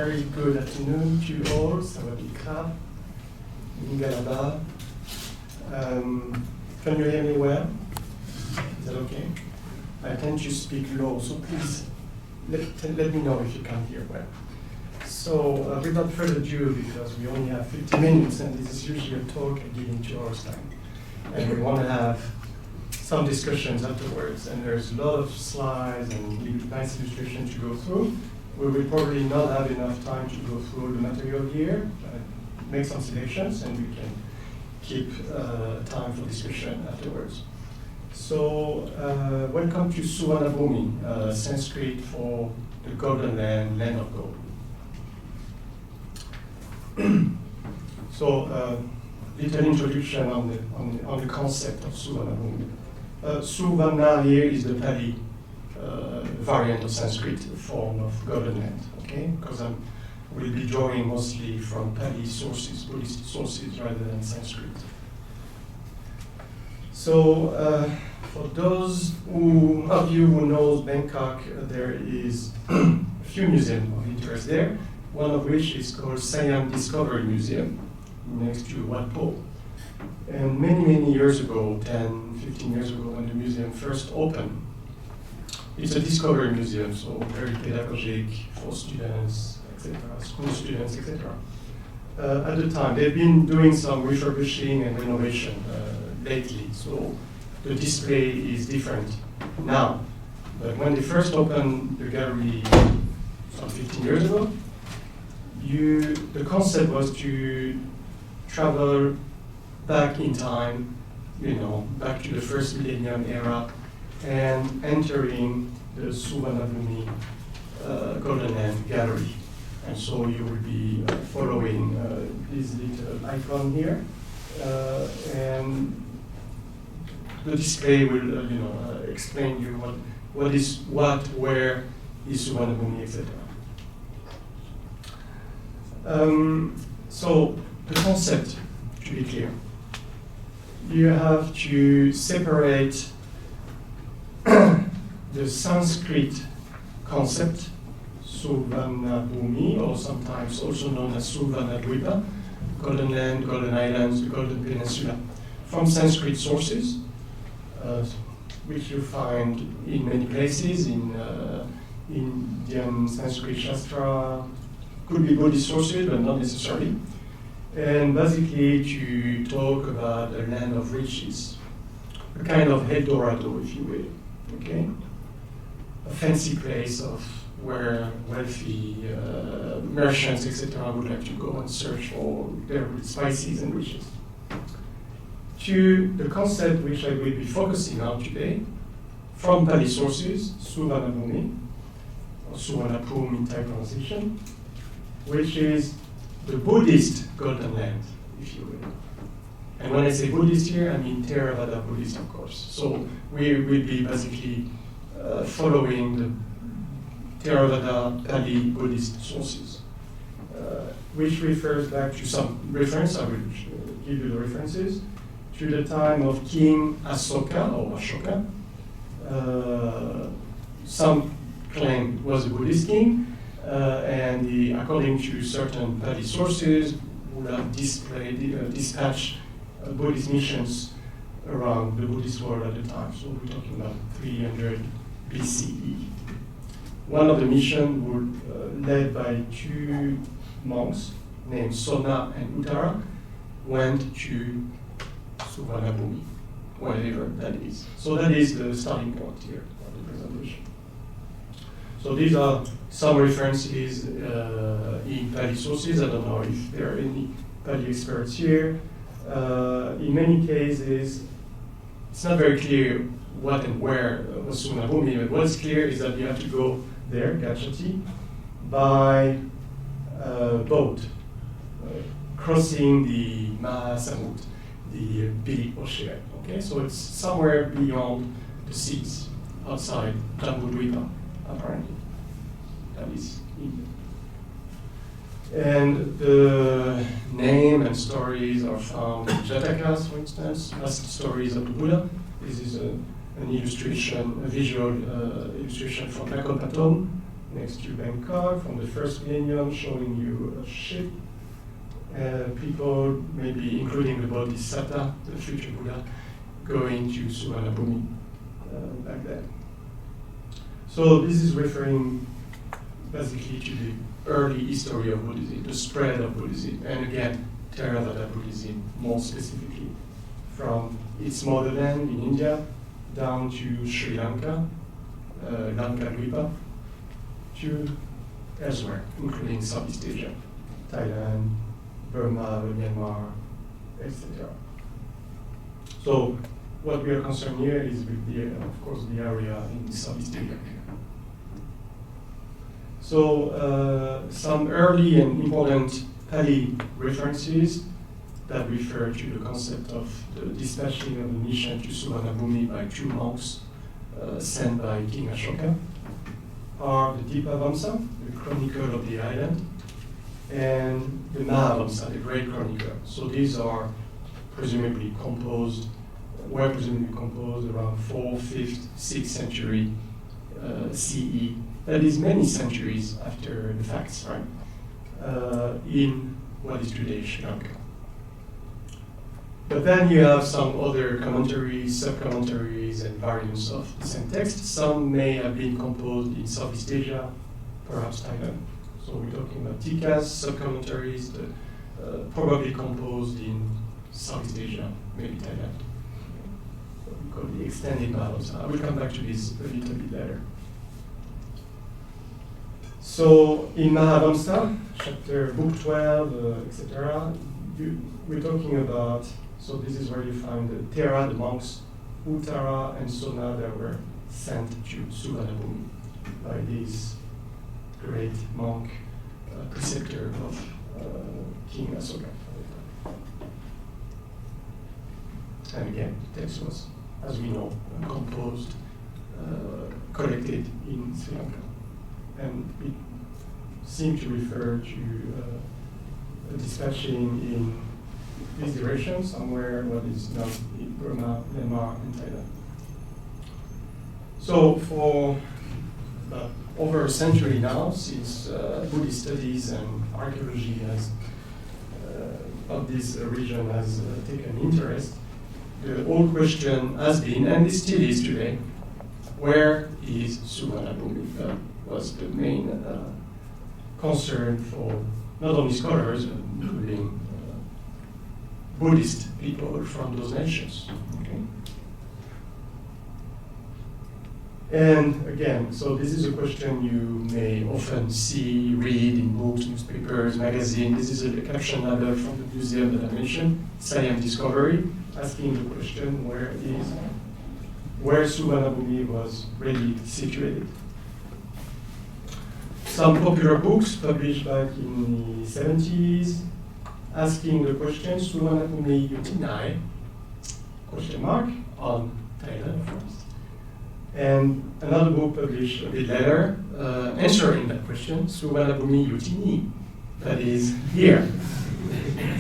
very good afternoon to you all. Sawadee-krap, Mingalaba. Can you hear me well? Is that okay? I tend to speak low, so please let me know if you can't hear well. So without further ado, because we only have 50 minutes, and this is usually a talk I give in 2 hours' time, and we want to have some discussions afterwards, and there's a lot of slides and nice illustrations to go through. We will probably not have enough time to go through the material here, make some selections, and we can keep time for discussion afterwards. So, welcome to Suvaṇṇabhūmi, Sanskrit for the Golden Land, land of gold. So, little introduction on the concept of Suvaṇṇabhūmi. Suvaṇṇa here is the Pali variant of Sanskrit form of Golden Land, okay? Because we'll be drawing mostly from Pali sources, Buddhist sources, rather than Sanskrit. So, for those of you who knows Bangkok, there is a few museums of interest there, one of which is called Siam Discovery Museum, next to Wat Po. And many years ago, 10, 15 years ago, when the museum first opened, it's a discovery museum, so very pedagogic for students, etc., school students, etc. At the time, they've been doing some refurbishing and renovation lately, so the display is different now. But when they first opened the gallery some 15 years ago, the concept was to travel back in time, back to the first millennium era, and entering the Suvaṇṇabhūmi Golden Land Gallery. And so you will be following this little icon here, and the display will explain you what is what, where is Suvaṇṇabhūmi, etc. So the concept, to be clear, you have to separate the Sanskrit concept, Suvaṇṇabhūmi, or sometimes also known as Suvaṇṇabhūmi, Golden Land, Golden Islands, the Golden Peninsula, from Sanskrit sources, which you find in many places, in Indian Sanskrit Shastra, could be Buddhist sources, but not necessarily. And basically to talk about a land of riches, a kind of El Dorado, if you will, okay? A fancy place of where wealthy merchants, etc., would like to go and search for their spices and riches. To the concept which I will be focusing on today, from Pali sources, Suvaṇṇabhūmi, or Suvaṇṇabhūmi in Thai pronunciation, which is the Buddhist Golden Land, if you will. And when I say Buddhist here, I mean Theravada Buddhist, of course. So we will be basically following the Theravada Pali Buddhist sources, which refers back to some reference. I will give you the references to the time of King Asoka or Ashoka. Some claim was a Buddhist king. And according to certain Pali sources, would have dispatched Buddhist missions around the Buddhist world at the time. So we're talking about 300 BCE. One of the missions were led by 2 monks named Soṇa and Uttara, went to Suvaṇṇabhūmi, wherever that is. So that is the starting point here of the presentation. So these are some references in Pali sources. I don't know if there are any Pali experts here. In many cases, it's not very clear what and where was Suvaṇṇabhūmi, but what's clear is that you have to go there, Gachati, by boat, crossing the Mahasamut, the big ocean. Okay, so it's somewhere beyond the seas, outside Jambudvipa, apparently. That is India. And the name and stories are found in Jatakas, for instance, Last Stories of the Buddha. This is an illustration, a visual illustration from Nakhon Pathom, next to Bangkok from the first millennium, showing you a ship, people, maybe including the Bodhisattva, the future Buddha, going to Suvaṇṇabhūmi back then. So this is referring basically to the early history of Buddhism, the spread of Buddhism, and again, Theravada Buddhism more specifically, from its motherland in India down to Sri Lanka, Lankadvipa, to elsewhere, including Southeast Asia, Thailand, Burma, Myanmar, etc. So what we are concerned here is with the, of course, the area in Southeast Asia. So some early and important Pali references that refer to the concept of the dispatching of the mission to Suvaṇṇabhūmi by 2 monks sent by King Asoka are the Dvāravatī, the chronicle of the island, and the Mahāvaṃsa, the great chronicle. So these are presumably composed around 4th, 5th, 6th century CE. That is many centuries after the facts, right? In what is today Sri Lanka. But then you have some other commentaries, sub-commentaries, and variants of the same text. Some may have been composed in Southeast Asia, perhaps Thailand. So we're talking about tikas, sub-commentaries, probably composed in Southeast Asia, maybe Thailand. What we call the extended Mahāvaṃsa. I will come back to this a little bit later. So in Mahāvaṃsa, chapter book 12, etc., we're talking about, so this is where you find the Thera, the monks, Uttara and Soṇa that were sent to Suvaṇṇabhūmi by this great monk, preceptor of King Asoka. And again, the text was, as we know, composed, collected in Sri Lanka. And it seemed to refer to dispatching in this direction, somewhere what is now in Burma, Myanmar, and Thailand. So for about over a century now, since Buddhist studies and archaeology of this region has taken interest, the old question has been, and it still is today, where is Suvaṇṇabhūmi? That was the main concern for not only scholars, but including Buddhist people from those nations. Okay? And again, so this is a question you may often see, read in books, newspapers, magazines. This is a caption letter from the museum that I mentioned, Science Discovery, asking the question, where Suvaṇṇabhūmi was really situated. Some popular books published back in the 70s, asking the question, Suvaṇṇabhūmi Yutinai, question mark, on Thailand first. And another book published a bit later, answering that question, Suvaṇṇabhūmi Yutini, that is here.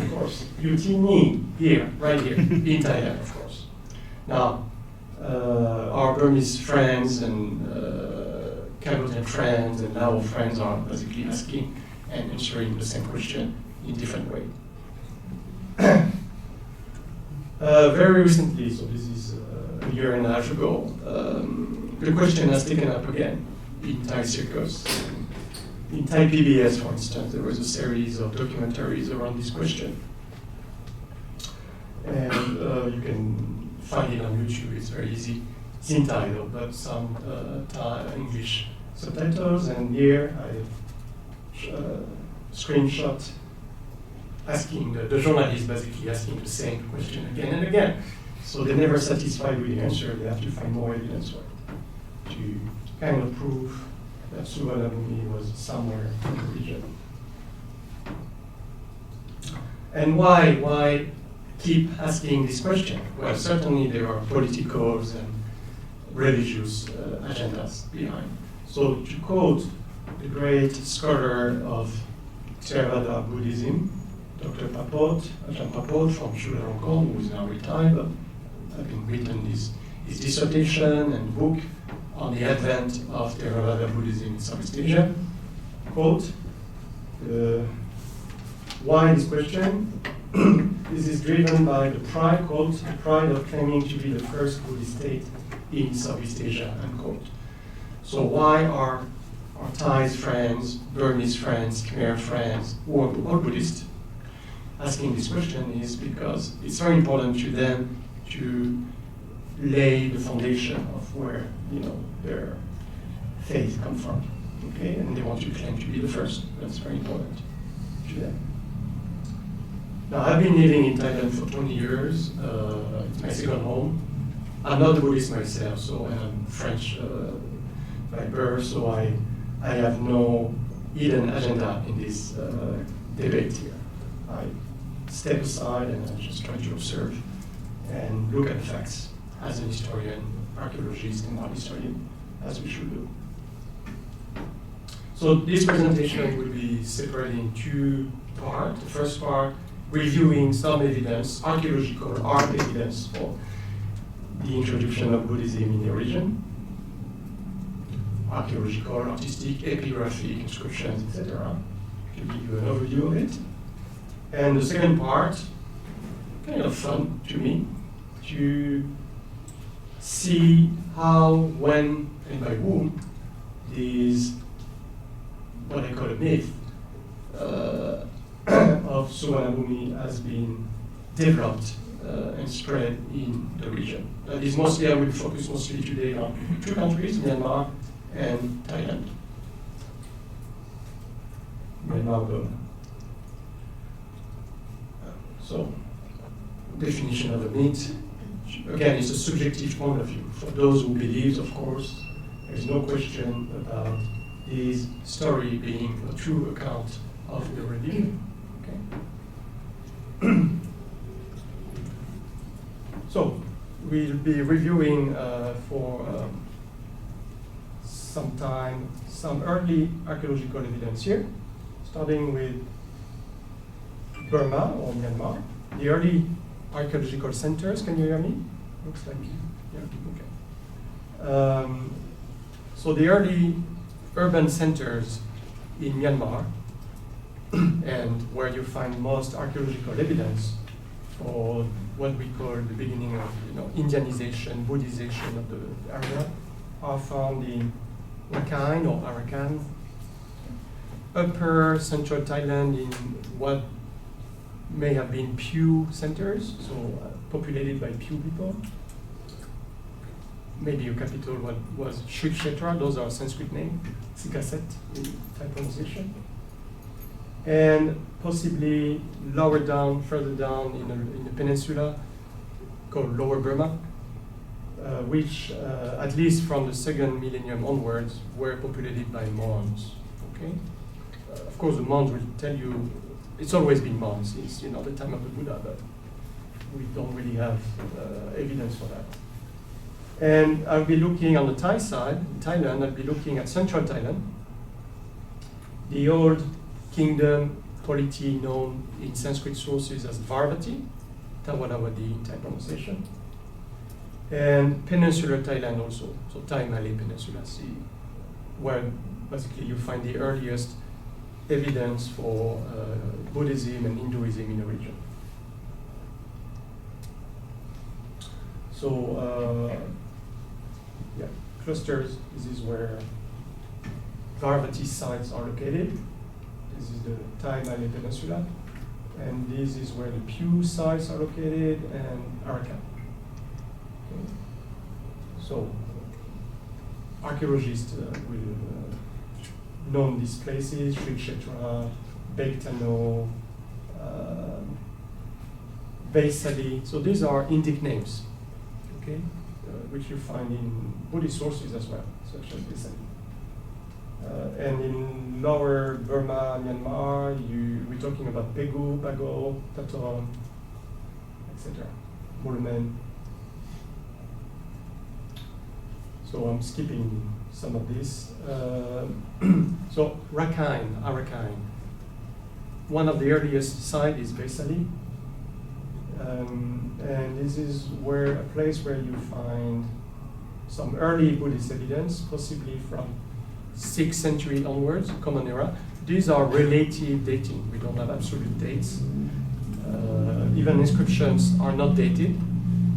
Of course, Yutini, here, right here, in Thailand, of course. Now, our Burmese friends and Cambodian friends and Lao friends are basically asking and answering the same question in different way. Very recently, so this is a year and a half ago, the question has taken up again in Thai circles. In Thai PBS, for instance, there was a series of documentaries around this question. And you can find it on YouTube, it's very easy. It's in Thai though, but some Thai English subtitles, and here I screenshot asking, the journalist basically asking the same question again and again. So they're never satisfied with the answer, they have to find more evidence for it, to kind of prove that Suvaṇṇabhūmi was somewhere in the region. And why keep asking this question? Well, certainly there are political and religious agendas behind. So to quote the great scholar of Theravada Buddhism, Dr. Papot, Ajahn Papot from Sri Lankan, who is now retired, but having written his dissertation and book on the advent of Theravada Buddhism in Southeast Asia. Quote, why this question? This is driven by the pride, quote, the pride of claiming to be the first Buddhist state in Southeast Asia, unquote. So why are our Thai friends, Burmese friends, Khmer friends, or Buddhists asking this question is because it's very important to them to lay the foundation of where their faith comes from. Okay, and they want to claim to be the first. That's very important to them. Now, I've been living in Thailand for 20 years. It's my second home. I'm not a Buddhist myself, so I'm French by birth, so I have no hidden agenda in this debate here. I step aside and I just try to observe and look at the facts as an historian, archaeologist, and art historian, as we should do. So this presentation will be separated in two parts. The first part, reviewing some evidence, archaeological art evidence for the introduction of Buddhism in the region, archaeological, artistic, epigraphic inscriptions, etc., to give you an overview of it. And the second part, kind of fun to me, to see how, when, and by whom these, what I call a myth, of Suvaṇṇabhūmi has been developed and spread in the region. That is mostly, I will focus mostly today on two countries, Myanmar and Thailand. Myanmar, Burma. So, definition of a myth. Again, it's a subjective point of view. For those who believe, of course, there is no question about this story being a true account of the religion. Okay. So, we'll be reviewing for some time some early archaeological evidence here, starting with Burma or Myanmar. The early archaeological centers, can you hear me? Looks like, yeah, okay. So the early urban centers in Myanmar, and where you find most archaeological evidence for what we call the beginning of Indianization, Buddhization of the area, are found in Rakhine or Arakan, upper central Thailand in what may have been Pew centers, so populated by Pew people. Maybe a capital what was Shukshetra, those are Sanskrit names, Sikaset in Thai pronunciation. And possibly lower down, further down in the peninsula, called Lower Burma, which, at least from the second millennium onwards, were populated by Hmons. Okay? Of course, the Hmons will tell you it's always been Hmons since the time of the Buddha, but we don't really have evidence for that. And I'll be looking on the Thai side, in Thailand, I'll be looking at central Thailand, the old kingdom polity known in Sanskrit sources as Dvāravatī, Dvāravatī in Thai pronunciation, and peninsular Thailand also, so Thai Malay Peninsula Sea, where basically you find the earliest evidence for Buddhism and Hinduism in the region. So, clusters, this is where Dvāravatī sites are located. This is the Thai Malay Peninsula. And this is where the Pew sites are located, and Arakan. Okay. So, archaeologists will know these places, Shukshetra, Bektano, Vaisali. So these are Indic names, okay, which you find in Buddhist sources as well, such as Vaisali. And in lower Burma, Myanmar, we're talking about Pegu, Bago, Tatom, etc. Mulumen. So I'm skipping some of this. So Rakhine, Arakan. One of the earliest sites is Vaisali. And this is a place where you find some early Buddhist evidence, possibly from 6th century onwards, Common Era. These are relative dating. We don't have absolute dates. Even inscriptions are not dated.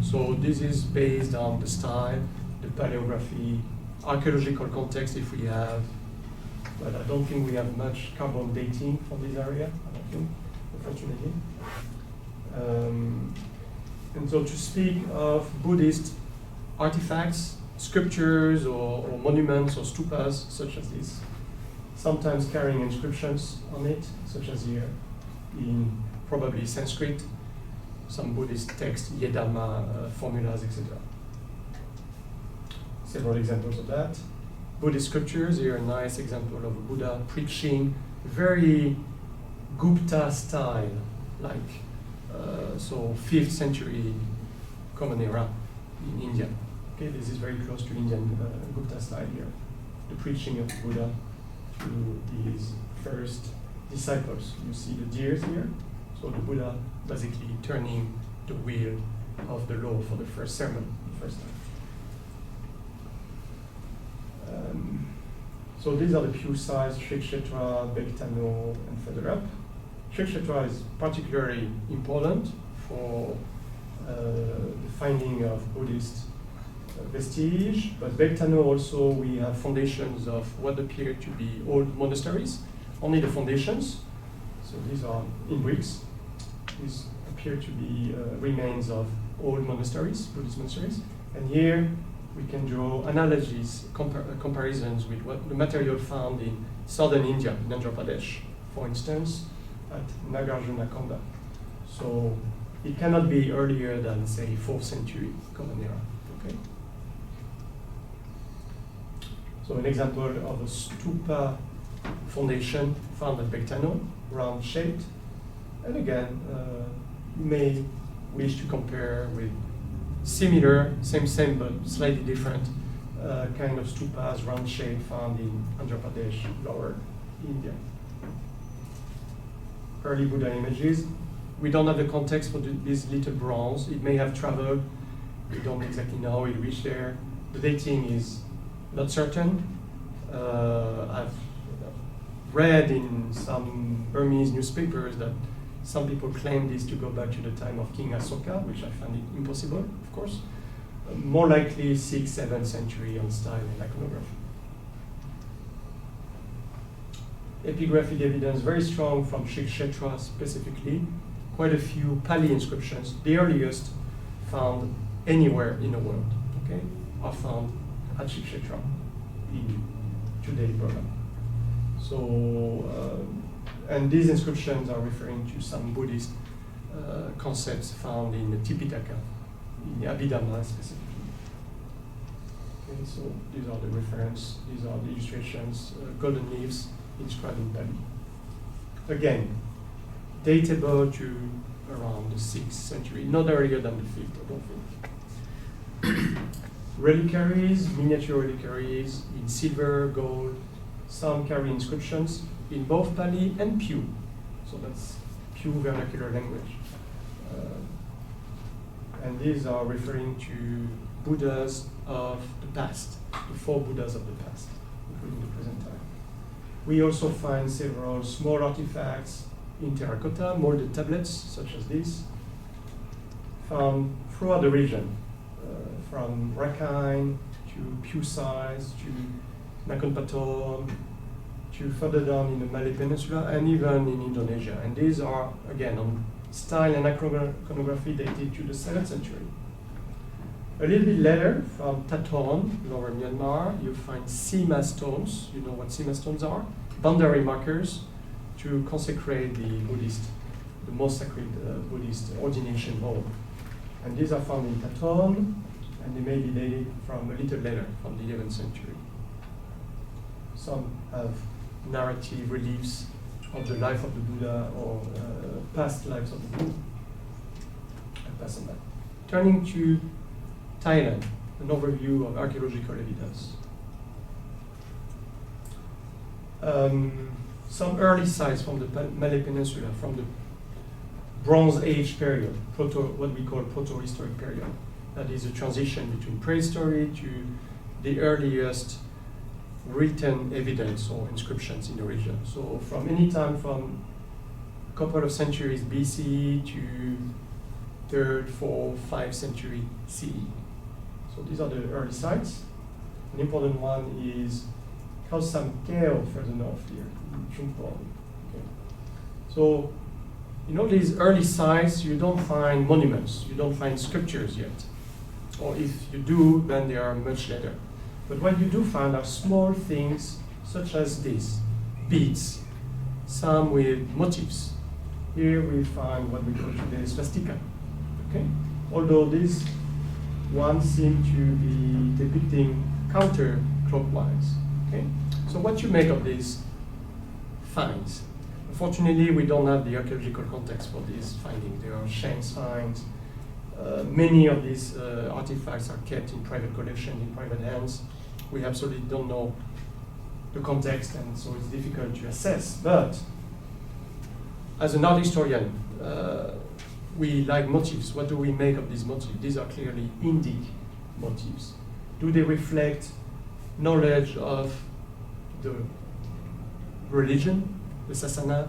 So this is based on the style, the paleography, archaeological context if we have, but I don't think we have much carbon dating from this area, I don't think, unfortunately. And so to speak of Buddhist artifacts, sculptures or monuments or stupas such as this, sometimes carrying inscriptions on it, such as here in probably Sanskrit, some Buddhist text, Yedama, formulas, etc. Several examples of that. Buddhist sculptures, here a nice example of a Buddha preaching, very Gupta style, like so 5th century Common Era in India. Okay, this is very close to Indian Gupta style here. The preaching of Buddha to these first disciples. You see the deers here. So the Buddha basically turning the wheel of the law for the first sermon, the first time. So these are the pew size, Sri Kshetra, Bektano, and further up. Sri Kshetra is particularly important for the finding of Buddhist vestige, but Bektano also we have foundations of what appear to be old monasteries, only the foundations. So these are in bricks. These appear to be remains of old monasteries, Buddhist monasteries. And here we can draw analogies, comparisons with what the material found in southern India, in Andhra Pradesh, for instance, at Nagarjunakonda. So it cannot be earlier than, say, 4th century Common Era. Okay. So an example of a stupa foundation found at Bektano, round shaped. And again, you may wish to compare with similar, same, but slightly different kind of stupas, round shape found in Andhra Pradesh, lower India. Early Buddha images. We don't have the context for this little bronze. It may have traveled. We don't exactly know how it reached there. The dating is not certain. I've read in some Burmese newspapers that some people claim this to go back to the time of King Asoka, which I find it impossible, of course. More likely 6th, 7th century on style and iconography. Epigraphic evidence, very strong from Sri Kshetra specifically. Quite a few Pali inscriptions, the earliest found anywhere in the world, okay, are found at Sri Kshetra in today Burma. So, and these inscriptions are referring to some Buddhist concepts found in the Tipitaka, in the Abhidhamma specifically. Okay, so these are the reference, these are the illustrations, golden leaves inscribed in Pali. Again, datable to around the 6th century, not earlier than the 5th, I don't think. Reliquaries, miniature reliquaries in silver, gold, some carry inscriptions in both Pali and Pew. So that's Pew vernacular language. And these are referring to Buddhas of the past, the 4 Buddhas of the past, including the present time. We also find several small artifacts in terracotta, molded tablets, such as this, found throughout the region, from Rakhine to Pew size to Nakhon Pathom, to further down in the Malay Peninsula, and even in Indonesia. And these are, again, on style and iconography dated to the 7th century. A little bit later, from Tathon, lower Myanmar, you find Sima stones. You know what Sima stones are? Boundary markers to consecrate the most sacred Buddhist ordination hall. And these are found in Tathon, and they may be dated from a little later, from the 11th century. Some have narrative reliefs of the life of the Buddha or past lives of the Buddha. I'll pass on that. Turning to Thailand, an overview of archaeological evidence. Some early sites from the Malay Peninsula, from the Bronze Age period, what we call proto-historic period. That is a transition between prehistory to the earliest written evidence or inscriptions in the region. So from any time from a couple of centuries BCE to 3rd, 4th, 5th century CE. So these are the early sites. An important one is Khao Sam Keo further north here, in Chumpon. Okay. So in all these early sites, you don't find monuments, you don't find sculptures yet. Or if you do, then they are much later. But what you do find are small things such as this, beads, some with motifs. Here we find what we call today swastika. Okay? Although these ones seem to be depicting counterclockwise. Okay? So what you make of these finds? Unfortunately, we don't have the archaeological context for these findings. They are Shanks finds. Many of these artifacts are kept in private collection, in private hands. We absolutely don't know the context, and so it's difficult to assess. But as an art historian, we like motifs. What do we make of these motifs? These are clearly Indic motifs. Do they reflect knowledge of the religion, the sasana,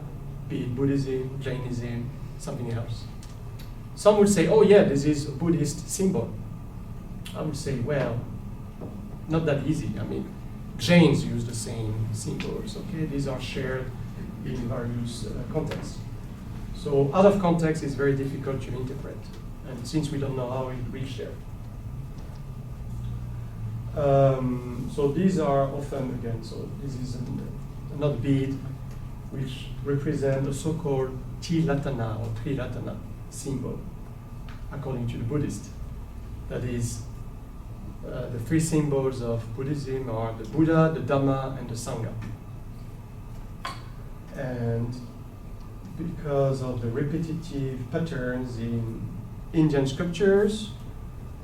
be it Buddhism, Jainism, something else? Some would say, oh yeah, this is a Buddhist symbol. I would say, well, not that easy. I mean, Jains use the same symbols, okay? These are shared in various contexts. So out of context is very difficult to interpret, and since we don't know how it reached there. So these are often, again, so this is another bead which represents a so-called Tilatana or Trilatana symbol, according to the Buddhist. That is, the three symbols of Buddhism are the Buddha, the Dhamma, and the Sangha. And because of the repetitive patterns in Indian scriptures,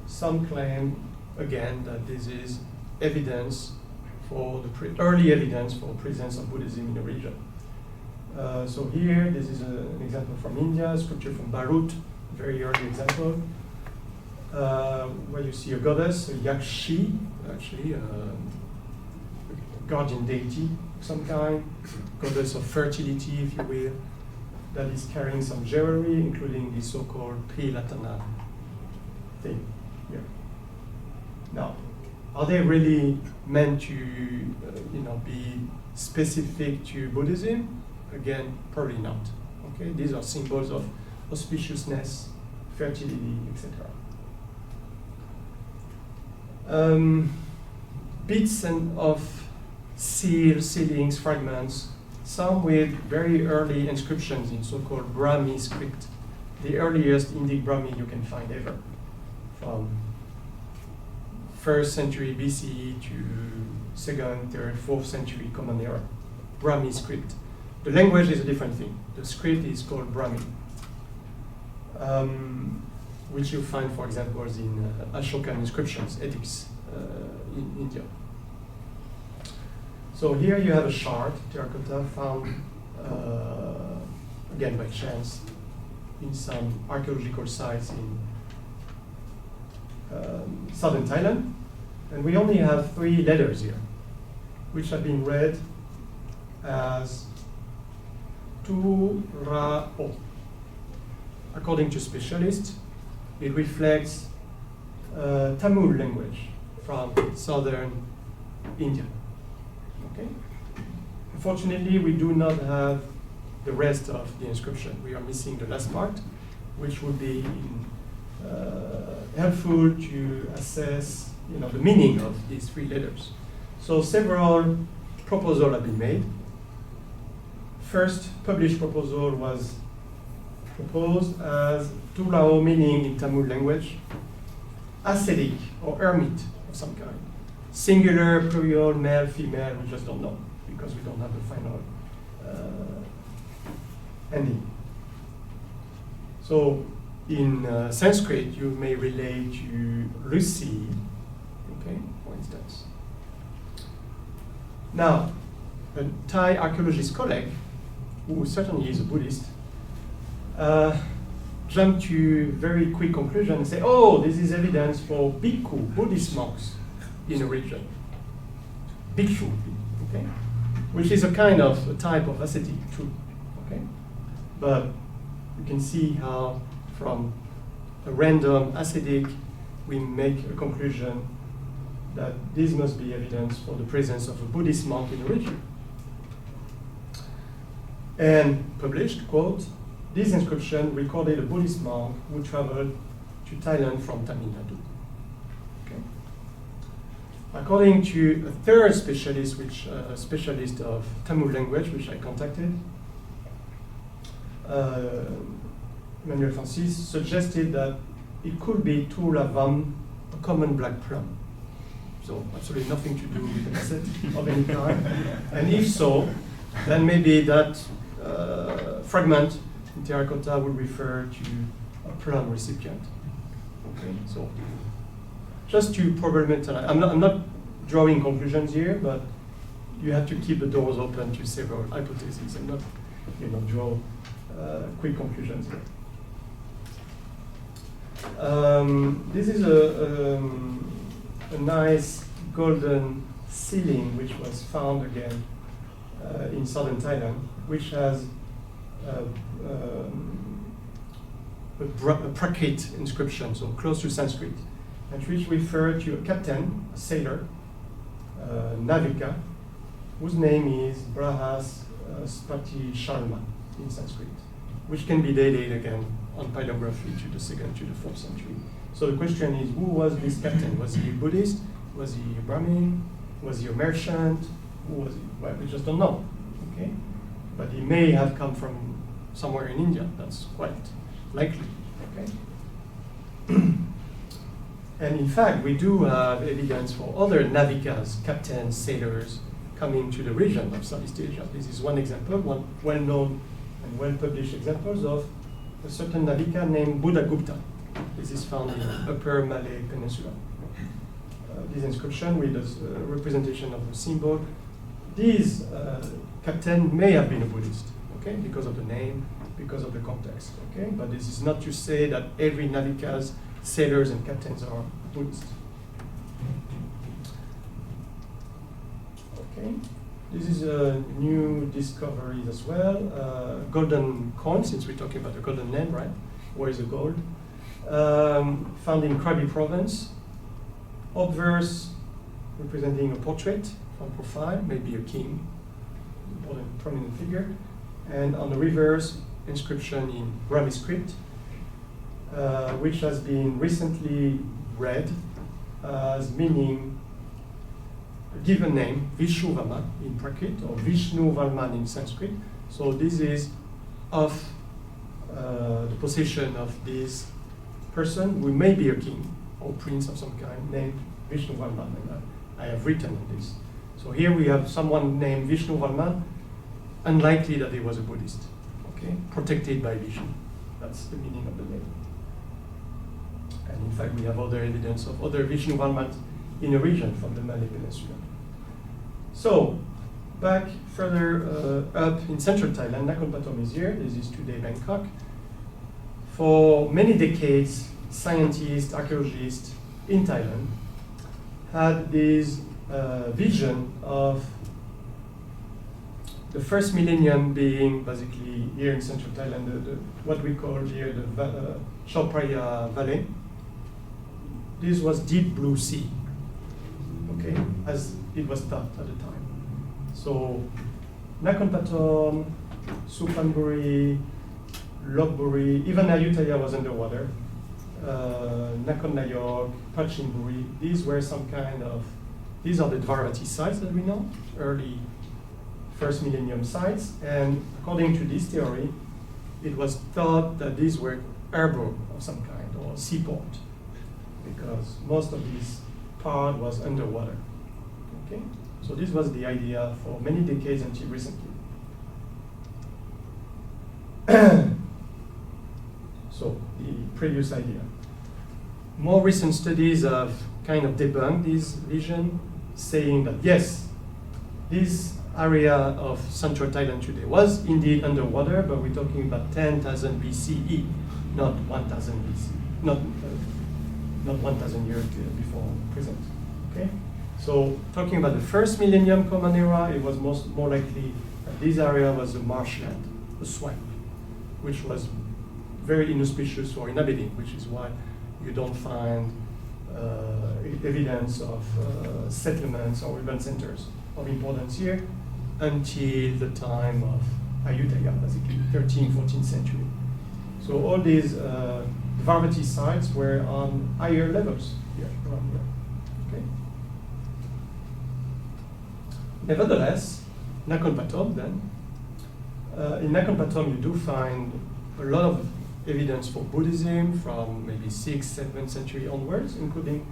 some claim, again, that this is evidence for the early evidence for presence of Buddhism in the region. So here, this is an example from India, scripture from Bharut, very early example, where you see a goddess, a Yakshi, actually, a guardian deity of some kind, goddess of fertility, if you will, that is carrying some jewelry, including the so-called Trilatana thing here. Now, are they really meant to, be specific to Buddhism? Again, probably not. Okay, these are symbols of auspiciousness, fertility, etc. Bits of sealings, fragments, some with very early inscriptions in so-called Brahmi script, the earliest Indic Brahmi you can find ever, from 1st century BCE to 2nd, 3rd, 4th century Common Era, Brahmi script. The language is a different thing. The script is called Brahmi, which you find, for example, in Ashokan inscriptions, edicts in India. So here you have a shard, terracotta, found, again by chance, in some archaeological sites in southern Thailand. And we only have 3 letters here, which have been read as Tu Ra O. According to specialists, it reflects Tamil language from southern India. Okay? Unfortunately, we do not have the rest of the inscription. We are missing the last part, which would be helpful to assess the meaning of these 3 letters. So several proposals have been made. First published proposal was proposed as Tulao, meaning in Tamil language, ascetic or hermit of some kind. Singular, plural, male, female, we just don't know because we don't have the final ending. So in Sanskrit, you may relate to Lucy, okay, for instance. Now, a Thai archaeologist colleague, who certainly is a Buddhist, jump to very quick conclusion and say, oh, this is evidence for bhikkhu, Buddhist monks in a region. Bhikshu, okay? Which is a type of ascetic too, okay? But you can see how from a random ascetic we make a conclusion that this must be evidence for the presence of a Buddhist monk in the region. And published, quote, this inscription recorded a Buddhist monk who traveled to Thailand from Tamil Nadu. Okay. According to a third specialist, a specialist of Tamil language, which I contacted, Emmanuel Francis suggested that it could be Tulavam, a common black plum. So absolutely nothing to do with an asset of any kind. And if so, then maybe that fragment in terracotta would refer to a plum recipient. Okay, so just to problematize, I'm not drawing conclusions here, but you have to keep the doors open to several hypotheses and not, draw quick conclusions here. This is a nice golden ceiling which was found again in southern Thailand, which has a Prakrit inscription, so close to Sanskrit, and which refer to a captain, a sailor, Navika, whose name is Brahas Spati Sharma in Sanskrit, which can be dated again on paleography to the 2nd to the 4th century. So the question is, who was this captain? Was he a Buddhist? Was he a Brahmin? Was he a merchant? Who was he? Well, we just don't know. Okay, but he may have come from somewhere in India. That's quite likely. Okay. And in fact, we do have evidence for other navikas, captains, sailors coming to the region of Southeast Asia. This is one example, one well-known and well-published examples of a certain navika named Buddhagupta. This is found in the Upper Malay Peninsula. This inscription with a representation of a symbol. This captain may have been a Buddhist, okay, because of the name, because of the context, okay? But this is not to say that every navikas, sailors, and captains are Buddhist. Okay, this is a new discovery as well. Golden coin, since we're talking about the golden land, right? Where is the gold? Found in Krabi province. Obverse representing a portrait from profile, maybe a king, important prominent figure. And on the reverse, inscription in Brahmi script, which has been recently read as meaning a given name, Vishnuvarma in Prakrit, or Vishnu Valman in Sanskrit. So this is of the possession of this person who may be a king or prince of some kind named Vishnu Valman, and I have written on this. So here we have someone named Vishnu Valman, unlikely that he was a Buddhist, okay? Protected by Vishnu. That's the meaning of the name. And in fact, we have other evidence of other Vishnu Valmans in a region from the Malay Peninsula. So, back further up in central Thailand, Nakhon Pathom is here. This is today Bangkok. For many decades, scientists, archaeologists in Thailand had this vision of the first millennium being basically here in central Thailand, what we call here the Chao Phraya Valley. This was deep blue sea, okay, as it was thought at the time. So Nakhon Pathom, Suphanburi, Lopburi, even Ayutthaya was underwater. Nakhon Nayok, Prachinburi, these are the Dvāravatī sites that we know, early first millennium sites. And according to this theory, it was thought that these were harbor of some kind or seaport, because most of this part was underwater. Okay, so this was the idea for many decades until recently. So the previous idea. More recent studies have kind of debunked this vision, saying that yes, this area of central Thailand today was indeed underwater, but we're talking about 10,000 BCE. not 1,000 BC, not 1,000 years before present. Okay, so talking about the first millennium Common Era, it was more likely that this area was a marshland, a swamp, which was very inauspicious for inhabiting, which is why you don't find evidence of settlements or urban centers of importance here until the time of Ayutthaya, basically 13th, 14th century. So all these Dvāravatī sites were on higher levels here, around here. Okay. Nevertheless, Nakhon Pathom then, in Nakhon Pathom you do find a lot of evidence for Buddhism from maybe 6th, 7th century onwards, including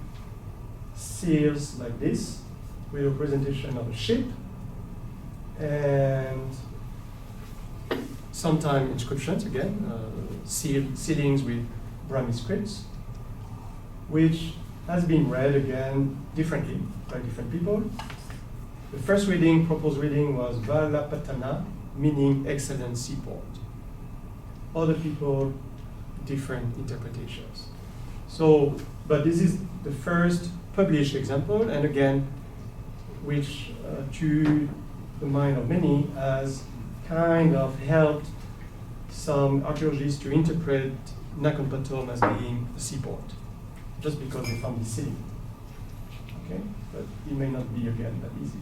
seals like this, with a representation of a ship, and sometimes inscriptions again, sealings with Brahmi scripts, which has been read again differently by different people. The first reading, proposed reading, was Valapatana, meaning excellent seaport. Other people, different interpretations. So, but this is the first published example, and again, which to the mind of many has kind of helped some archaeologists to interpret Nakhon Pathom as being a seaport, just because they found the city. Okay, but it may not be again that easy.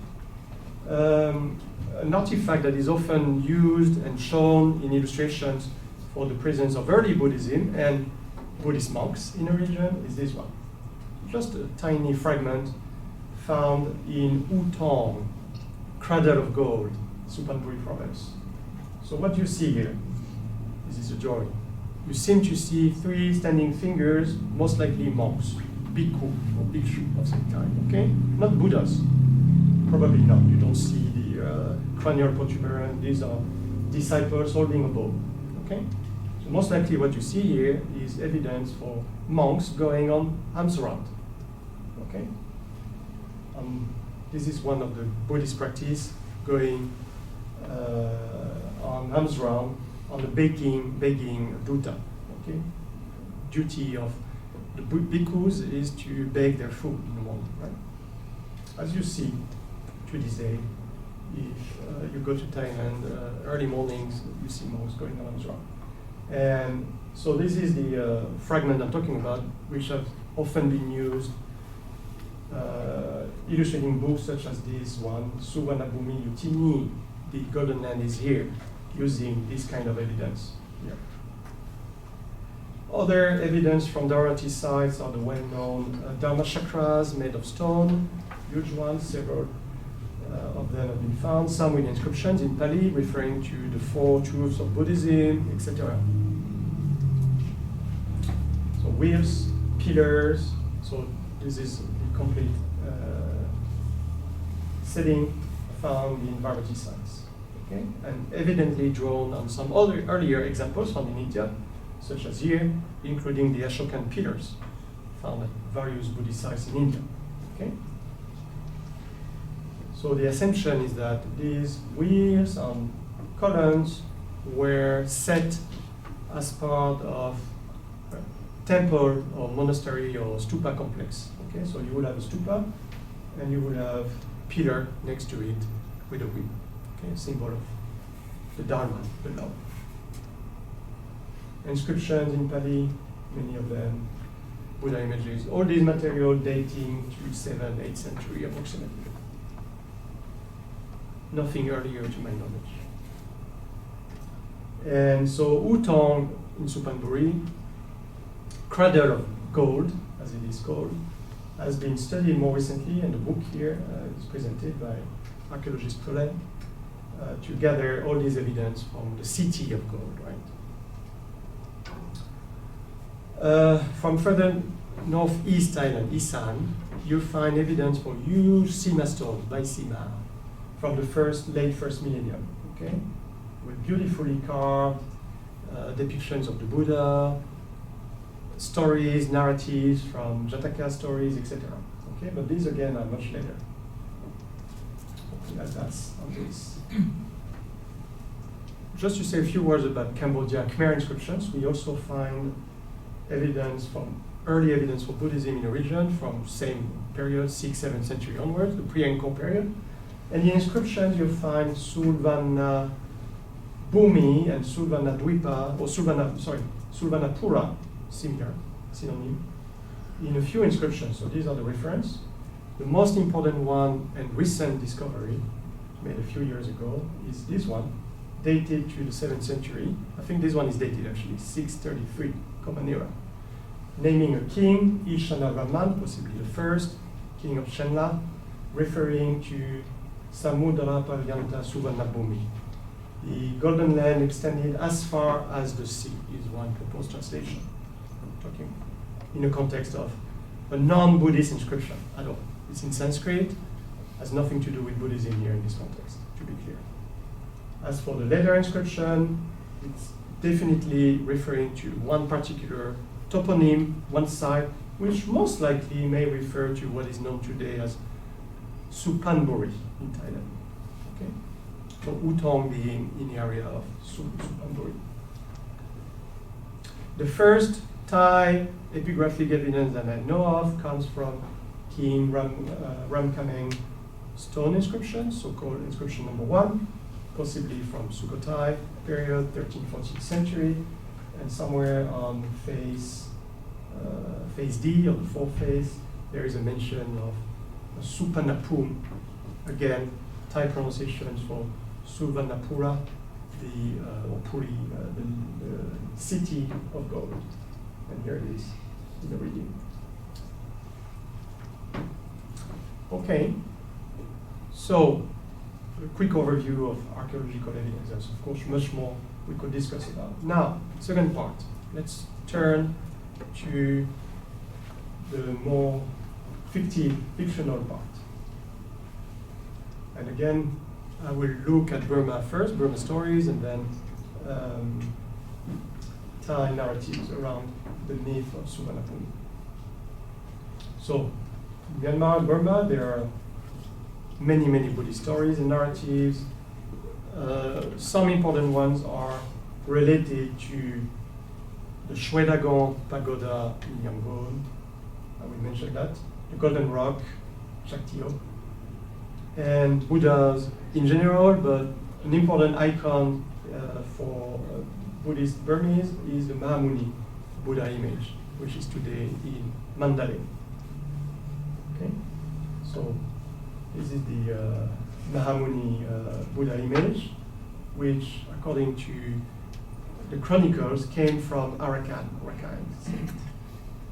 An artifact that is often used and shown in illustrations for the presence of early Buddhism and Buddhist monks in a region is this one. Just a tiny fragment found in Utong, Cradle of Gold, Suphanburi province. So what you see here, this is a drawing. You seem to see 3 standing fingers, most likely monks, bhikkhu or bhikshu of some kind, okay? Not Buddhas, probably not. You don't see the cranial protuberance. These are disciples holding a bow, okay? So most likely what you see here is evidence for monks going on alms round, okay? This is one of the Buddhist practice, going on alms round on the begging duta, okay? Duty of the bhikkhus is to beg their food in the morning, right? As you see to this day, if you go to Thailand, early mornings, you see monks going on alms round. And so this is the fragment I'm talking about, which have often been used illustrating books such as this one, Suvaṇṇabhūmi Yutini, the Golden Land is here, using this kind of evidence here. Other evidence from Dvāravatī sites are the well-known Dharma chakras made of stone, huge ones, several of them have been found, some with inscriptions in Pali referring to the 4 truths of Buddhism, etc. So wheels, pillars, so this is the complete setting found in Dvāravatī sites. Okay? And evidently drawn on some other earlier examples found in India, such as here, including the Ashokan pillars found at various Buddhist sites in India. Okay? So the assumption is that these wheels on columns were set as part of a temple or monastery or stupa complex. Okay, so you would have a stupa and you would have pillar next to it with a wheel. Okay, symbol of the Dharma, the law. Inscriptions in Pali, many of them, Buddha images, all these material dating to 7th, 8th century approximately. Nothing earlier to my knowledge. And so Utong in Suphanburi, Cradle of Gold, as it is called, has been studied more recently, and the book here is presented by archaeologist Nicolas to gather all this evidence from the city of gold, right? From further northeast Thailand, Isan, you find evidence for huge Sima stones by Sima from the late first millennium, okay? With beautifully carved depictions of the Buddha, stories, narratives from Jataka stories, etc. Okay, but these again are much later. Hopefully that's on this. just to say a few words about Cambodia Khmer inscriptions, we also find early evidence for Buddhism in the region from same period, 6th, 7th century onwards, the pre-Angkor period. And in inscriptions you find Suvaṇṇabhūmi and Suvaṇṇadvipa, or Suvaṇṇapura, similar, synonym, in a few inscriptions. So these are the reference. The most important one and recent discovery, made a few years ago, is this one, dated to the 7th century. I think this one is dated actually, 633, Common Era. Naming a king, Ishanaraman, possibly the first, king of Chenla, referring to Samudra Paryanta Suvaṇṇabhūmi. The Golden Land extended as far as the sea is one proposed translation. I'm talking in the context of a non-Buddhist inscription at all. It's in Sanskrit, has nothing to do with Buddhism here in this context, to be clear. As for the later inscription, it's definitely referring to one particular toponym, one site, which most likely may refer to what is known today as Suvarṇabhūmi in Thailand. Okay? So Utong being in the area of Suvarṇabhūmi. The first Thai epigraphic evidence that I know of comes from King Ramkhamhaeng stone inscription, so-called inscription number 1, possibly from Sukhothai period, 13th, 14th century, and somewhere on phase D, on the fourth phase, there is a mention of Suvaṇṇabhūmi, again, Thai pronunciations for Suvaṇṇapura, the city of gold. And here it is in the reading. Okay, so a quick overview of archaeological evidence. There's of course much more we could discuss about. Now, second part. Let's turn to the more fictional part. And again, I will look at Burma first, Burma stories, and then Thai narratives around the myth of Suvaṇṇabhūmi. So, in Myanmar and Burma, there are many Buddhist stories and narratives. Some important ones are related to the Shwedagon Pagoda in Yangon. I will mention that. The Golden Rock, Shaktio. And Buddhas in general, but an important icon for Buddhist Burmese is the Mahamuni Buddha image, which is today in Mandalay. Okay, so this is the Mahamuni Buddha image, which, according to the chronicles, came from Arakan.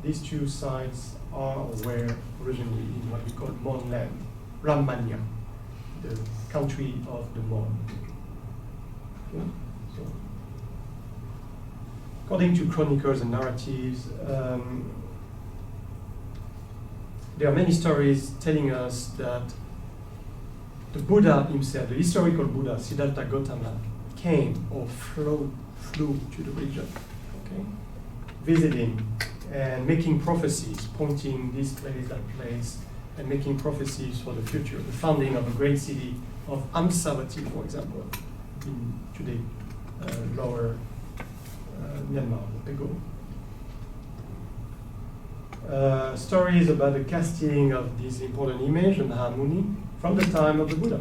These two sites are or were originally in what we call mainland, Rāmaññadesa, the country of the Mon. Okay? So, according to chronicles and narratives, there are many stories telling us that the Buddha himself, the historical Buddha, Siddhartha Gautama, came or flew to the region, okay, visiting and making prophecies, pointing this place, that place, and making prophecies for the future, the founding of a great city of Amsavati, for example, in today lower Myanmar, Pego. Stories about the casting of this important image, the Mahamuni, from the time of the Buddha.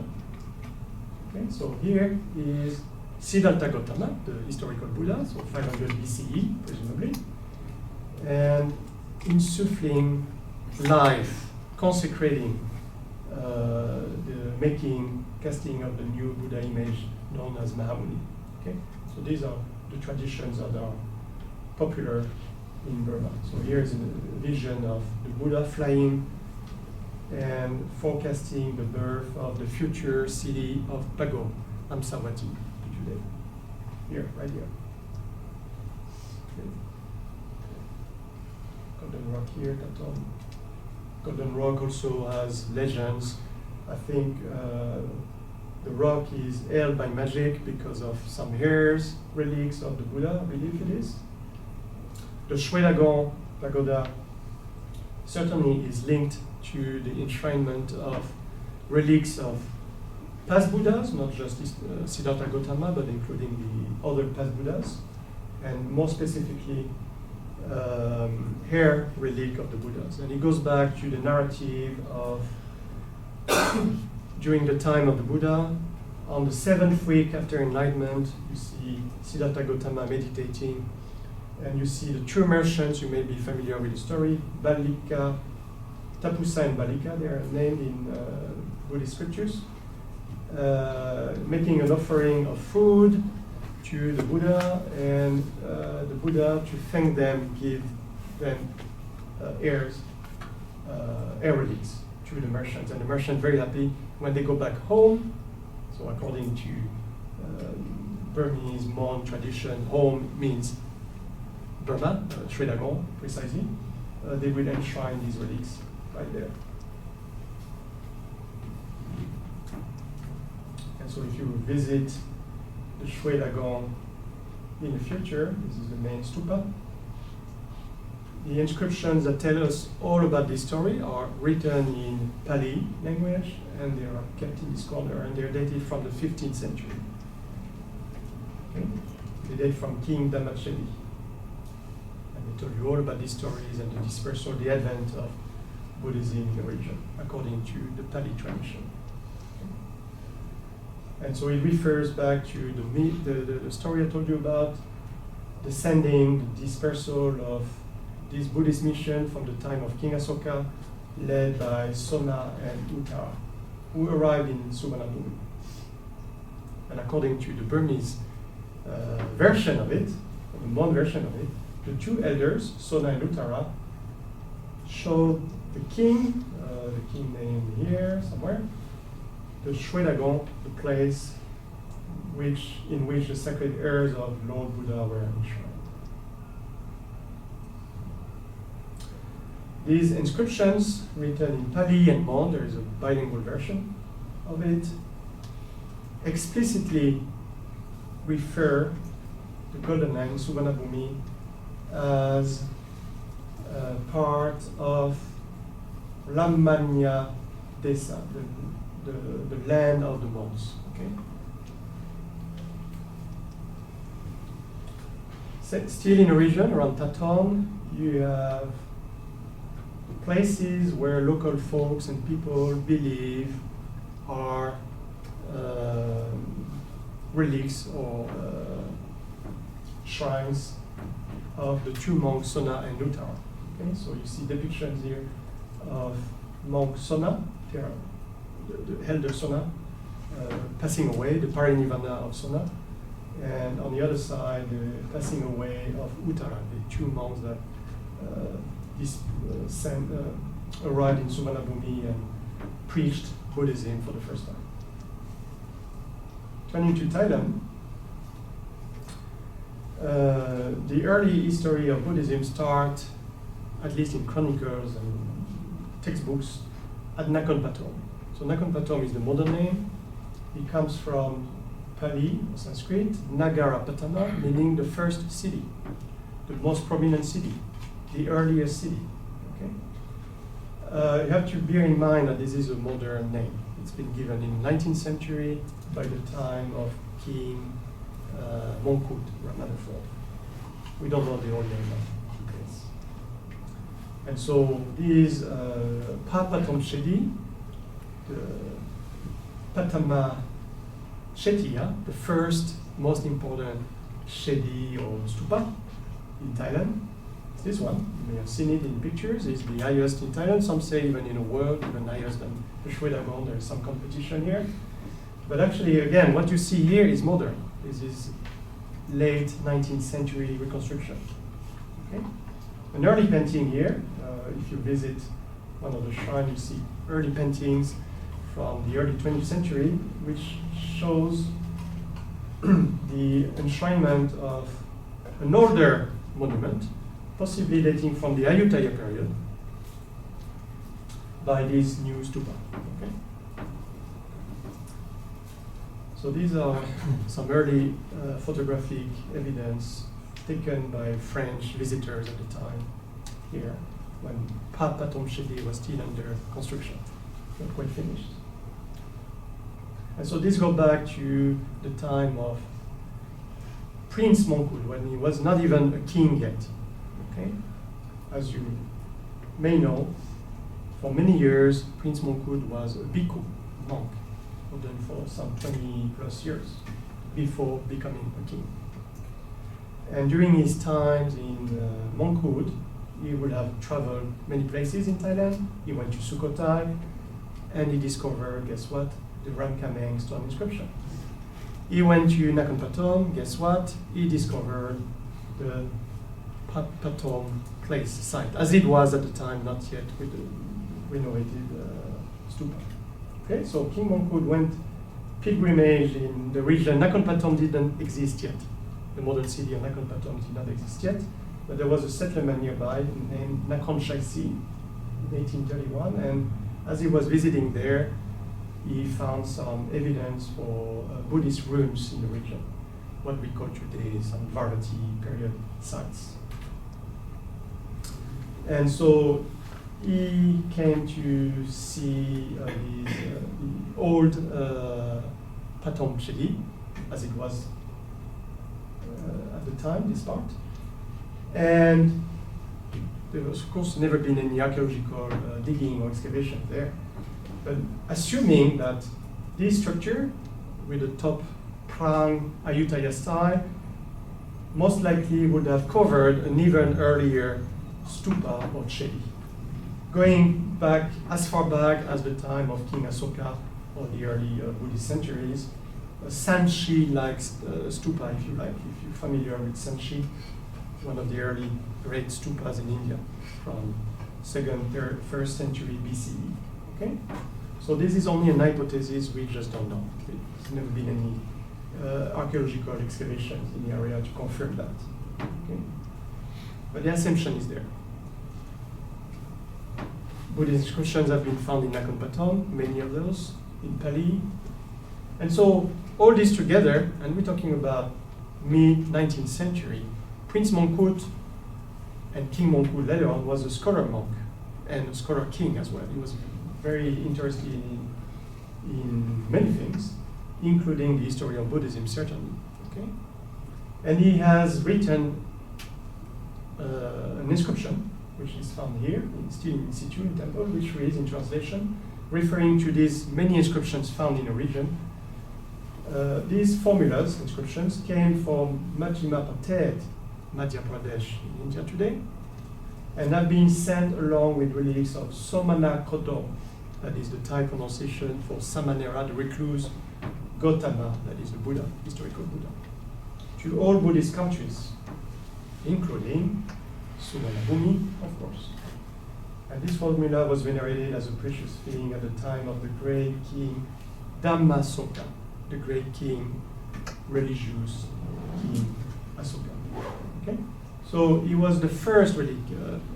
Okay, so here is Siddhartha Gautama, the historical Buddha, so 500 BCE, presumably, and insuffling life, consecrating the casting of the new Buddha image known as Mahamuni. Okay, so these are the traditions that are popular in Burma. So here is a vision of the Buddha flying and forecasting the birth of the future city of Pago, Amsavati, today. Here, right here. Okay. Golden Rock here, Tatom. Golden Rock also has legends. I think the rock is held by magic because of some hairs, relics of the Buddha, I believe it is. The Shwedagon Pagoda certainly is linked to the enshrinement of relics of past Buddhas, not just Siddhartha Gautama, but including the other past Buddhas, and more specifically, hair relic of the Buddhas. And it goes back to the narrative of during the time of the Buddha. On the 7th week after enlightenment, you see Siddhartha Gautama meditating, and you see the true merchants. You may be familiar with the story. Balika, Tapusa and Balika, they are named in Buddhist scriptures, making an offering of food to the Buddha, and the Buddha, to thank them, give them air relics to the merchants. And the merchants very happy when they go back home. So according to Burmese Mon tradition, home means Burma, Sri Lankan precisely. They will enshrine these relics right there. And so if you visit the Sri Lankan in the future, this is the main stupa. The inscriptions that tell us all about this story are written in Pali language, and they are kept in this corner, and they're dated from the 15th century. Okay? They date from King Dhamacchedi. And they told you all about these stories and the dispersal, the advent of Buddhism in the region, according to the Pali tradition. Okay? And so it refers back to the story I told you about, the sending, the dispersal of this Buddhist mission from the time of King Asoka, led by Soṇa and Uttara, who arrived in Suvarṇabhūmi. And according to the Burmese version of it, the Mon version of it, the two elders, Soṇa and Uttara, showed the king named here somewhere, the Sri Lankan, the place in which the sacred heirs of Lord Buddha were enshrined. These inscriptions, written in Pali and Mon, there is a bilingual version of it, explicitly refer the Golden Land, Suvaṇṇabhūmi, as part of Rāmaññadesa, the land of the monks. Okay? Still in the region around Taton, you have places where local folks and people believe are relics or shrines of the two monks Soṇa and Uttara. Okay, so you see depictions here of monk Soṇa, the elder Soṇa, passing away, the parinirvana of Soṇa, and on the other side, the passing away of Uttara, the two monks that arrived in Suvaṇṇabhūmi and preached Buddhism for the first time. Turning to Thailand, the early history of Buddhism starts, at least in chronicles and textbooks, at Nakhon Pathom. So Nakhon Pathom is the modern name. It comes from Pali, or Sanskrit, Nagara Patana, meaning the first city, the most prominent city, the earliest city. Okay? You have to bear in mind that this is a modern name. It's been given in the 19th century by the time of King Mongkut Ramana IV. We don't know the old name of the place. And so these Papatom Shedi, the Patama Shettiya, the first most important Shedi or stupa in Thailand. It's this one. You may have seen it in pictures. It's the highest in Thailand. Some say even in the world, even higher than the Sri Lankan. There is some competition here. But actually, again, what you see here is modern. This is late 19th century reconstruction. Okay? An early painting here. If you visit one of the shrines, you see early paintings from the early 20th century, which shows the enshrinement of an older monument, possibly dating from the Ayutthaya period, by this new stupa. Okay? So these are some early photographic evidence taken by French visitors at the time here, when Papatom Shedi was still under construction, not quite finished. And so this goes back to the time of Prince Mongkut, when he was not even a king yet. Okay? As you may know, for many years, Prince Mongkut was a bhikkhu, monk, for some 20 plus years before becoming a king. And during his times in Mongkut, he would have traveled many places in Thailand. He went to Sukhothai, and he discovered, guess what? The Rāmaññadesa stone inscription. He went to Nakhon Pathom, guess what? He discovered the Pathom place site, as it was at the time, not yet with the renovated stupa. Okay, so King Mongkut went pilgrimage in the region. Nakhon Pathom didn't exist yet. The modern city of Nakhon Pathom did not exist yet, but there was a settlement nearby named Nakhon Chai-Si in 1831, and as he was visiting there, he found some evidence for Buddhist ruins in the region, what we call today some Dvāravatī period sites. And so he came to see the old Pathom Chedi, as it was at the time, this part. And there was, of course, never been any archaeological digging or excavation there. But assuming that this structure, with the top prang Ayutthaya style, most likely would have covered an even earlier stupa or chedi, going back as far back as the time of King Asoka or the early Buddhist centuries. A Sanchi-like stupa, if you like, if you're familiar with Sanchi, one of the early great stupas in India from 2nd, 3rd, 1st century BCE. Okay? So this is only an hypothesis, we just don't know. There's never been any archaeological excavations in the area to confirm that. Okay? But the assumption is there. Buddhist inscriptions have been found in Nakhon Pathom, many of those, in Pali. And so all this together, and we're talking about mid-19th century, Prince Mongkut and King Mongkut later on was a scholar monk and a scholar king as well. He was very interested in many things, including the history of Buddhism, certainly. Okay? And he has written an inscription, which is found here, still in situ in temple, which reads in translation, referring to these many inscriptions found in the region. These formulas, inscriptions, came from Majjhima Patet, Madhya Pradesh in India today, and have been sent along with relics of Somana Kodo, that is the Thai pronunciation for Samanera, the recluse, Gautama, that is the Buddha, historical Buddha, to all Buddhist countries, including Suvaṇṇabhūmi, of course. And this formula was venerated as a precious thing at the time of the great king Dhammasoka, the great king, religious King Asoka. Okay? So he was the first, really,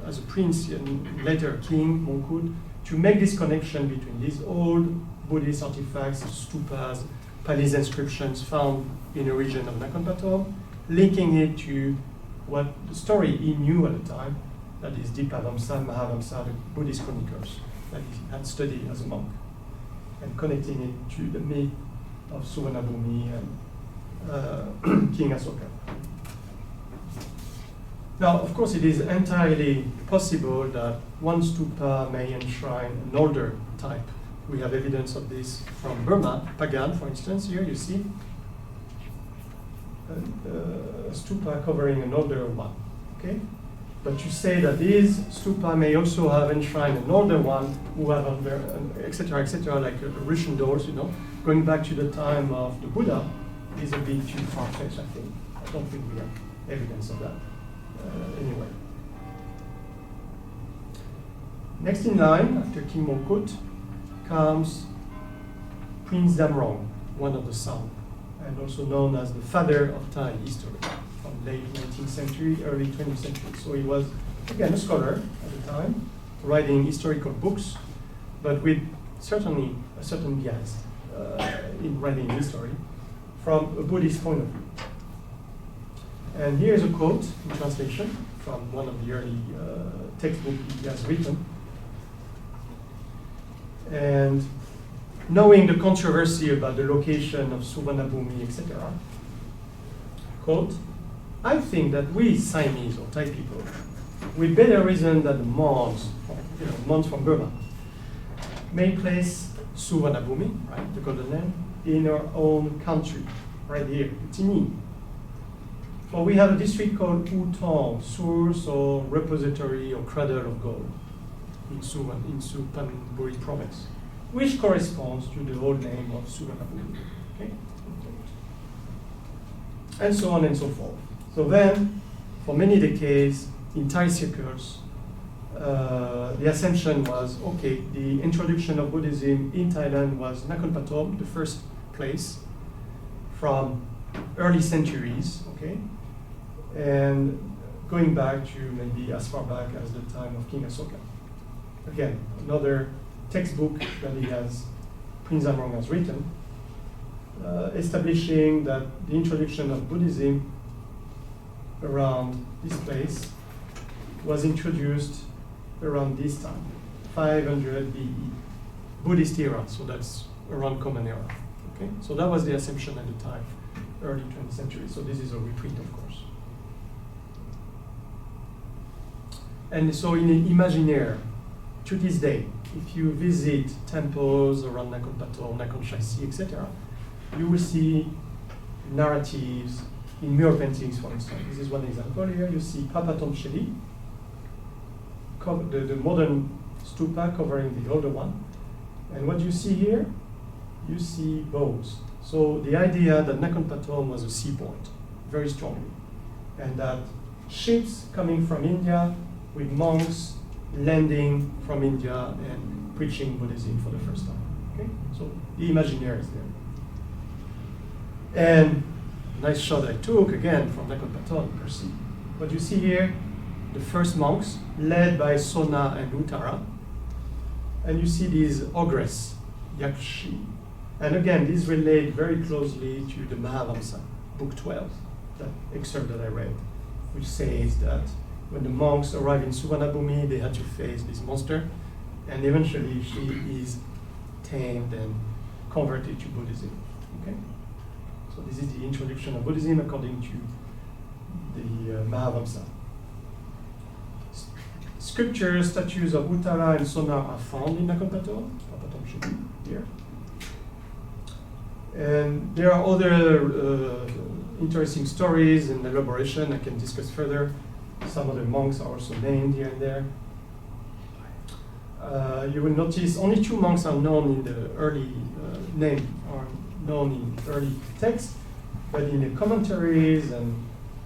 as a prince and later king, Mongkut, to make this connection between these old Buddhist artifacts, stupas, Pali's inscriptions found in the region of Nakhon Pathom, linking it to what the story he knew at the time, that is Dvāravatī, Mahāvaṃsa, the Buddhist chronicles that he had studied as a monk, and connecting it to the myth of Suvaṇṇabhūmi and King Asoka. Now, of course, it is entirely possible that one stupa may enshrine an older type. We have evidence of this from Burma, Pagan, for instance. Here you see a stupa covering an older one. Okay? But you say that these stupa may also have enshrined an older one who have etc., like Russian doors, going back to the time of the Buddha is a bit too far-fetched, I think. I don't think we have evidence of that anyway. Next in line, after King Mongkut, comes Prince Damrong, one of the sons, and also known as the father of Thai history from late 19th century, early 20th century. So he was, again, a scholar at the time, writing historical books, but with certainly a certain bias in writing history from a Buddhist point of view. And here's a quote in translation from one of the early textbooks he has written. And knowing the controversy about the location of Suvarṇabhūmi, etc., quote, I think that we Siamese or Thai people, with better reason than the monks, monks from Burma, may place Suvarṇabhūmi, right, the golden land, in our own country, right here, Tini. For we have a district called Utong, source or repository or cradle of gold, in Suvarṇabhūmi province, which corresponds to the old name of Suvarṇabhūmi. Okay? And so on and so forth. So then, for many decades, in Thai circles, the assumption was, okay, the introduction of Buddhism in Thailand was Nakhon Pathom, the first place, from early centuries, okay? And going back to maybe as far back as the time of King Asoka. Again, another textbook that he has, Prince Amrong has written, establishing that the introduction of Buddhism around this place was introduced around this time, 500 BE, Buddhist era, so that's around Common Era. Okay? So that was the assumption at the time, early 20th century, so this is a reprint, of course. And so in the Imaginaire, to this day, if you visit temples around Nakhon Pathom, Nakhon Chasi, etc., you will see narratives in mural paintings, for instance. This is one example here. You see Papatom Sheli, the modern stupa covering the older one. And what you see here, you see boats. So the idea that Nakhon Pathom was a seaport, very strongly, and that ships coming from India with monks landing from India and preaching Buddhism for the first time. Okay? So the Imaginaire is there. And nice shot I took, again, from Nakhon Pathom, per se. What you see here, the first monks, led by Soṇa and Uttara. And you see these ogress, Yakshi. And again, these relate very closely to the Mahāvaṃsa, book 12, that excerpt that I read, which says that when the monks arrive in Suvaṇṇabhūmi, they had to face this monster, and eventually she is tamed and converted to Buddhism. Okay? So this is the introduction of Buddhism according to the Mahāvaṃsa. Sculptures, statues of Uttara and Soṇa are found in Nakhon Pathom, here. And there are other interesting stories and elaboration I can discuss further. Some other monks are also named here and there. You will notice only 2 monks are known in the early name, are known in early texts, but in the commentaries and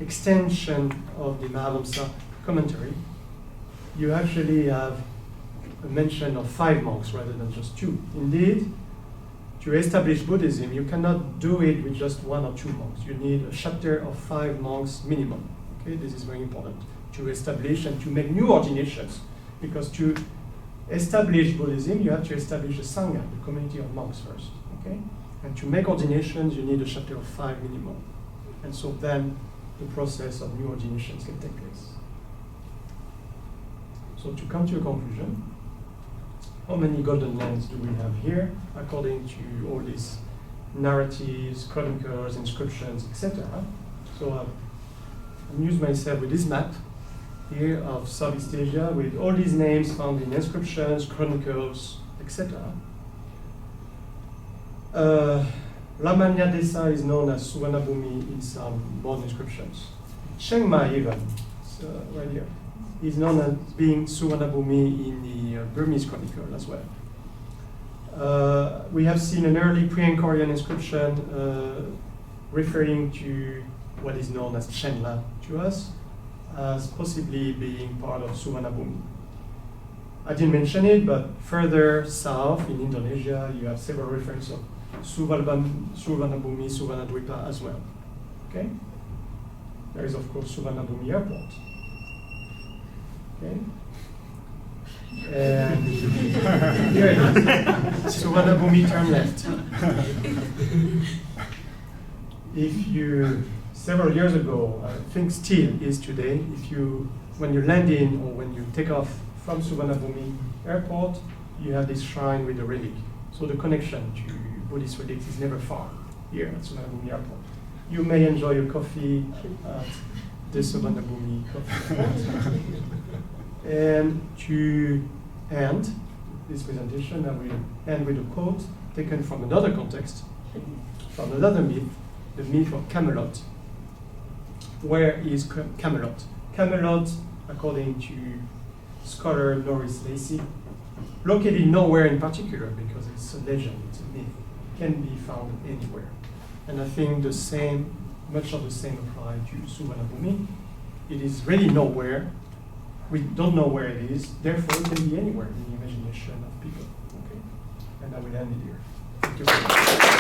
extension of the Mahāvaṃsa commentary, you actually have a mention of 5 monks rather than just 2. Indeed, to establish Buddhism, you cannot do it with just 1 or 2 monks. You need a chapter of 5 monks minimum. Okay, this is very important to establish and to make new ordinations, because to establish Buddhism, you have to establish a Sangha, the community of monks first. Okay, and to make ordinations, you need a chapter of 5 minimum, and so then the process of new ordinations can take place. So to come to a conclusion, how many golden lands do we have here, according to all these narratives, chronicles, inscriptions, etc.? So I've amused myself with this map here of Southeast Asia with all these names found in inscriptions, chronicles, etc. Rāmaññadesa is known as Suvaṇṇabhūmi in some modern inscriptions. Chiang Mai even, right here, is known as being Suvaṇṇabhūmi in the Burmese chronicle as well. We have seen an early pre-Angkorian inscription referring to what is known as Chenla to us, as possibly being part of Suvaṇṇabhūmi. I didn't mention it, but further south in Indonesia, you have several references of Suvaṇṇabhūmi, Suvaṇṇadvipa as well. Okay? There is, of course, Suvaṇṇabhūmi Airport. Okay? And here it is. Suvaṇṇabhūmi, turn left. If you, several years ago, I think still is today, when you land in or when you take off from Suvaṇṇabhūmi Airport, you have this shrine with a relic. So the connection to Buddhist relics is never far here at Suvarṇabhūmi Airport. You may enjoy your coffee at the Suvaṇṇabhūmi coffee. And to end this presentation, I will end with a quote taken from another context, from another myth, the myth of Camelot. Where is Camelot? Camelot, according to scholar Norris Lacey, located nowhere in particular because it's a legend, it's a myth, can be found anywhere. And I think the same, much of the same apply to Suvaṇṇabhūmi. It is really nowhere. We don't know where it is, therefore it can be anywhere in the imagination of people. Okay? And I will end it here. Thank you very much.